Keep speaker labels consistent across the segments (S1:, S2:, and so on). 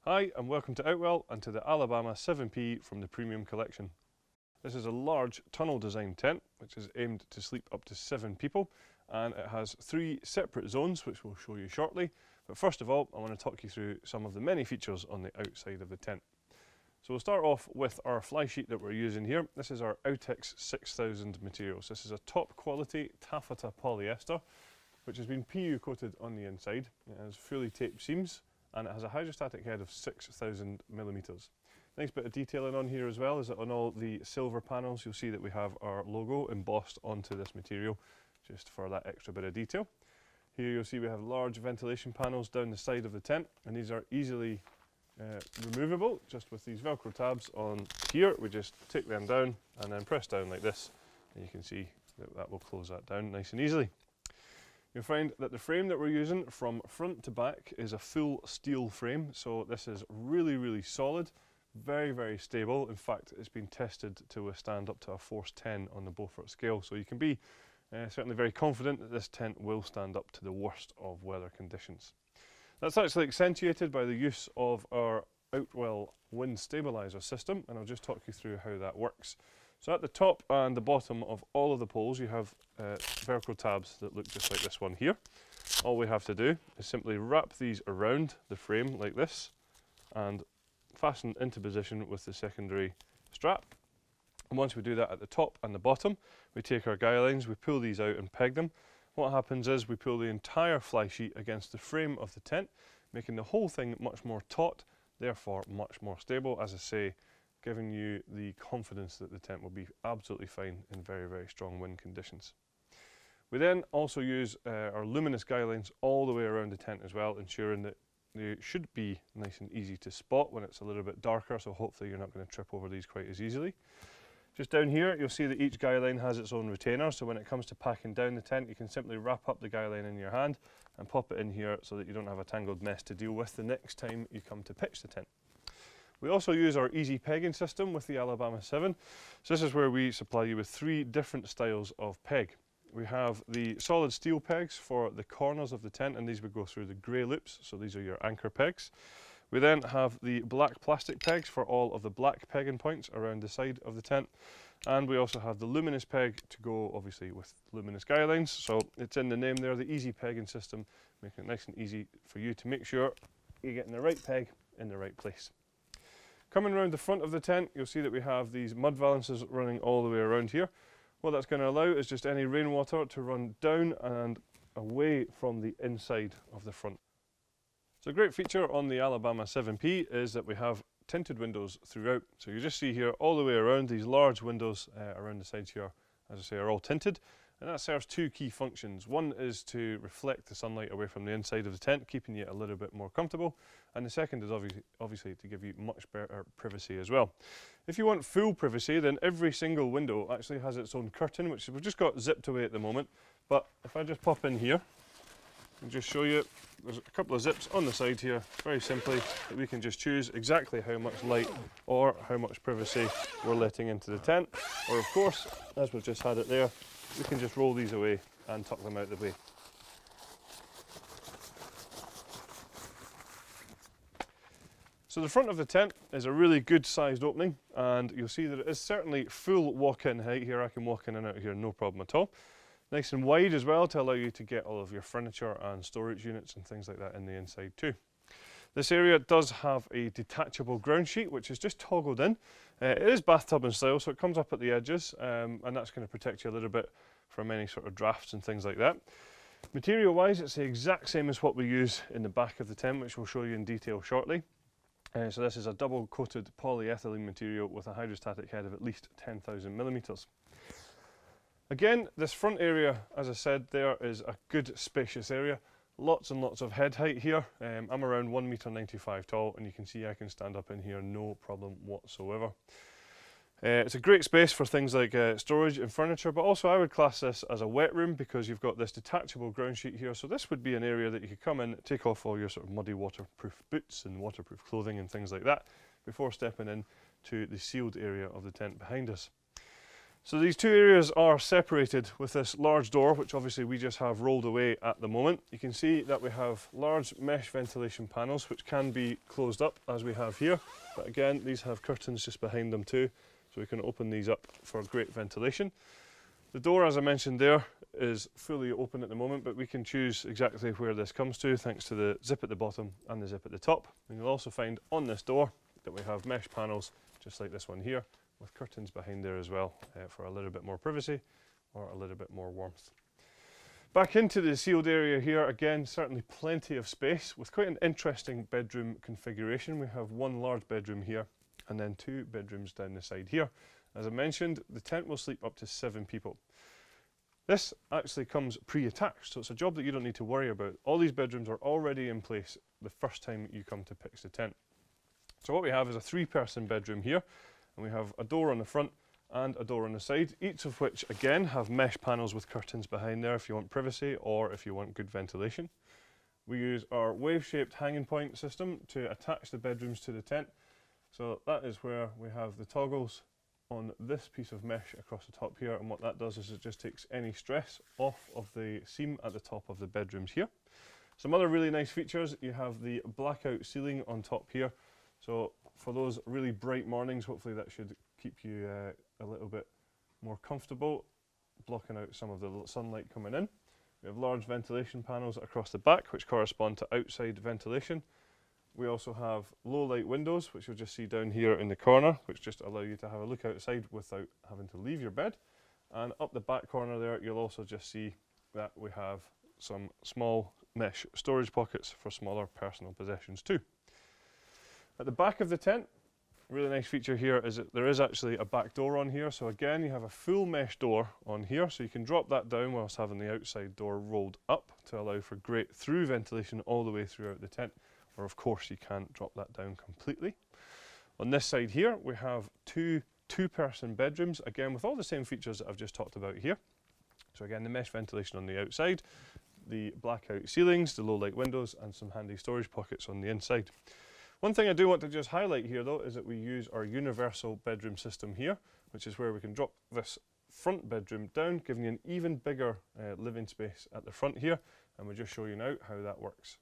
S1: Hi and welcome to Outwell and to the Alabama 7P from the Premium Collection. This is a large tunnel design tent which is aimed to sleep up to 7 people, and it has 3 separate zones which we'll show you shortly. But first of all I want to talk you through some of the many features on the outside of the tent. So we'll start off with our fly sheet that we're using here. This is our Outex 6000 materials. This is a top quality taffeta polyester which has been PU coated on the inside. It has fully taped seams and it has a hydrostatic head of 6,000 millimeters. Nice bit of detailing on here as well is that on all the silver panels you'll see that we have our logo embossed onto this material just for that extra bit of detail. Here you'll see we have large ventilation panels down the side of the tent, and these are easily removable just with these Velcro tabs on here. We just take them down and then press down like this, and you can see that that will close that down nice and easily. You'll find that the frame that we're using from front to back is a full steel frame, so this is really solid, very stable. In fact, it's been tested to withstand up to a force 10 on the Beaufort scale, so you can be certainly very confident that this tent will stand up to the worst of weather conditions. That's actually accentuated by the use of our Outwell wind stabilizer system, and I'll just talk you through how that works. So at the top and the bottom of all of the poles you have Velcro tabs that look just like this one here. All we have to do is simply wrap these around the frame like this and fasten into position with the secondary strap. And once we do that at the top and the bottom, we take our guy lines, we pull these out and peg them. What happens is we pull the entire fly sheet against the frame of the tent, making the whole thing much more taut, therefore much more stable, as I say, giving you the confidence that the tent will be absolutely fine in very strong wind conditions. We then also use our luminous guy lines all the way around the tent as well, ensuring that they should be nice and easy to spot when it's a little bit darker, so hopefully you're not going to trip over these quite as easily. Just down here you'll see that each guy line has its own retainer, so when it comes to packing down the tent you can simply wrap up the guy line in your hand and pop it in here so that you don't have a tangled mess to deal with the next time you come to pitch the tent. We also use our easy pegging system with the Alabama 7. So this is where we supply you with 3 different styles of peg. We have the solid steel pegs for the corners of the tent, and these would go through the grey loops, so these are your anchor pegs. We then have the black plastic pegs for all of the black pegging points around the side of the tent, and we also have the luminous peg to go obviously with luminous guy lines, so it's in the name there, the easy pegging system, making it nice and easy for you to make sure you're getting the right peg in the right place. Coming around the front of the tent, you'll see that we have these mud valances running all the way around here. What that's going to allow is just any rainwater to run down and away from the inside of the front. So a great feature on the Alabama 7P is that we have tinted windows throughout. So you just see here all the way around, these large windows around the sides here, as I say, are all tinted. And that serves 2 key functions. One is to reflect the sunlight away from the inside of the tent, keeping you a little bit more comfortable. And the second is obviously to give you much better privacy as well. If you want full privacy, then every single window actually has its own curtain, which we've just got zipped away at the moment. But if I just pop in here and just show you, there's a couple of zips on the side here, very simply, that we can just choose exactly how much light or how much privacy we're letting into the tent. Or of course, as we've just had it there, we can just roll these away and tuck them out the way. So the front of the tent is a really good sized opening, and you'll see that it is certainly full walk-in height here. I can walk in and out here no problem at all. Nice and wide as well to allow you to get all of your furniture and storage units and things like that in the inside too. This area does have a detachable ground sheet which is just toggled in. It is bathtub in style, so it comes up at the edges, and that's going to protect you a little bit from any sort of drafts and things like that. Material wise, it's the exact same as what we use in the back of the tent, which we'll show you in detail shortly. So this is a double coated polyethylene material with a hydrostatic head of at least 10,000 millimeters. Again, this front area, as I said, there is a good spacious area. Lots and lots of head height here. I'm around 1.95 meters tall, and you can see I can stand up in here no problem whatsoever. It's a great space for things like storage and furniture, but also I would class this as a wet room because you've got this detachable ground sheet here. So this would be an area that you could come in, take off all your sort of muddy waterproof boots and waterproof clothing and things like that before stepping in to the sealed area of the tent behind us. So these two areas are separated with this large door, which obviously we just have rolled away at the moment. You can see that we have large mesh ventilation panels which can be closed up as we have here, but again these have curtains just behind them too, so we can open these up for great ventilation. The door, as I mentioned there, is fully open at the moment, but we can choose exactly where this comes to thanks to the zip at the bottom and the zip at the top. And you'll also find on this door that we have mesh panels just like this one here, with curtains behind there as well for a little bit more privacy or a little bit more warmth. Back into the sealed area here, again certainly plenty of space with quite an interesting bedroom configuration. We have one large bedroom here and then two bedrooms down the side here. As I mentioned, the tent will sleep up to 7 people. This actually comes pre-attached, so it's a job that you don't need to worry about. All these bedrooms are already in place the first time you come to pitch the tent. So what we have is a 3-person bedroom here, and we have a door on the front and a door on the side, each of which again have mesh panels with curtains behind there if you want privacy or if you want good ventilation. We use our wave-shaped hanging point system to attach the bedrooms to the tent. So that is where we have the toggles on this piece of mesh across the top here, and what that does is it just takes any stress off of the seam at the top of the bedrooms here. Some other really nice features, you have the blackout ceiling on top here. So for those really bright mornings, hopefully that should keep you a little bit more comfortable, blocking out some of the sunlight coming in. We have large ventilation panels across the back which correspond to outside ventilation. We also have low light windows, which you'll just see down here in the corner, which just allow you to have a look outside without having to leave your bed. And up the back corner there, you'll also just see that we have some small mesh storage pockets for smaller personal possessions too. At the back of the tent, a really nice feature here is that there is actually a back door on here. So again, you have a full mesh door on here, so you can drop that down whilst having the outside door rolled up to allow for great through ventilation all the way throughout the tent. Or of course you can't drop that down completely. On this side here, we have two-person bedrooms, again with all the same features that I've just talked about here. So again, the mesh ventilation on the outside, the blackout ceilings, the low light windows, and some handy storage pockets on the inside. One thing I do want to just highlight here though is that we use our universal bedroom system here, which is where we can drop this front bedroom down, giving you an even bigger living space at the front here, and we'll just show you now how that works.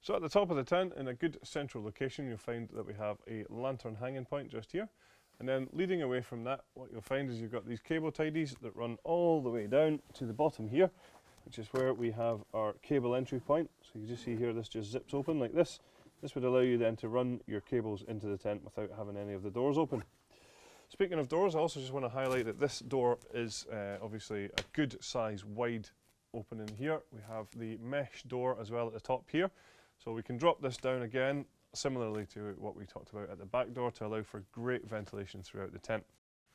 S1: So at the top of the tent, in a good central location, you'll find that we have a lantern hanging point just here. And then leading away from that, what you'll find is you've got these cable tidies that run all the way down to the bottom here, which is where we have our cable entry point. So you just see here, this just zips open like this. This would allow you then to run your cables into the tent without having any of the doors open. Speaking of doors, I also just want to highlight that this door is obviously a good size wide opening here. We have the mesh door as well at the top here. So we can drop this down again, similarly to what we talked about at the back door, to allow for great ventilation throughout the tent.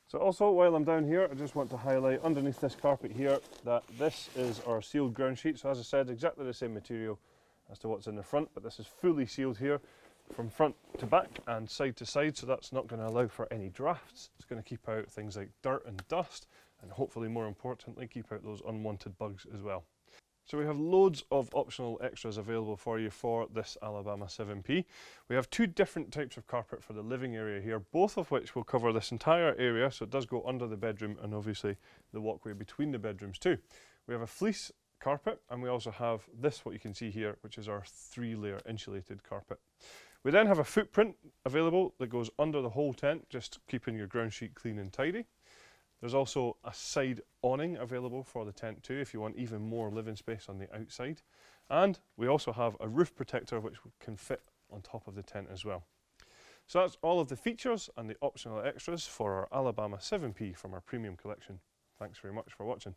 S1: So also, while I'm down here, I just want to highlight underneath this carpet here that this is our sealed ground sheet. So as I said, exactly the same material as to what's in the front, but this is fully sealed here from front to back and side to side, so that's not going to allow for any drafts. It's going to keep out things like dirt and dust, and hopefully more importantly, keep out those unwanted bugs as well. So we have loads of optional extras available for you for this Alabama 7P. We have two different types of carpet for the living area here, both of which will cover this entire area, so it does go under the bedroom and obviously the walkway between the bedrooms too. We have a fleece carpet, and we also have this, what you can see here, which is our 3-layer insulated carpet. We then have a footprint available that goes under the whole tent, just keeping your ground sheet clean and tidy. There's also a side awning available for the tent too if you want even more living space on the outside. And we also have a roof protector which can fit on top of the tent as well. So that's all of the features and the optional extras for our Alabama 7P from our premium collection. Thanks very much for watching.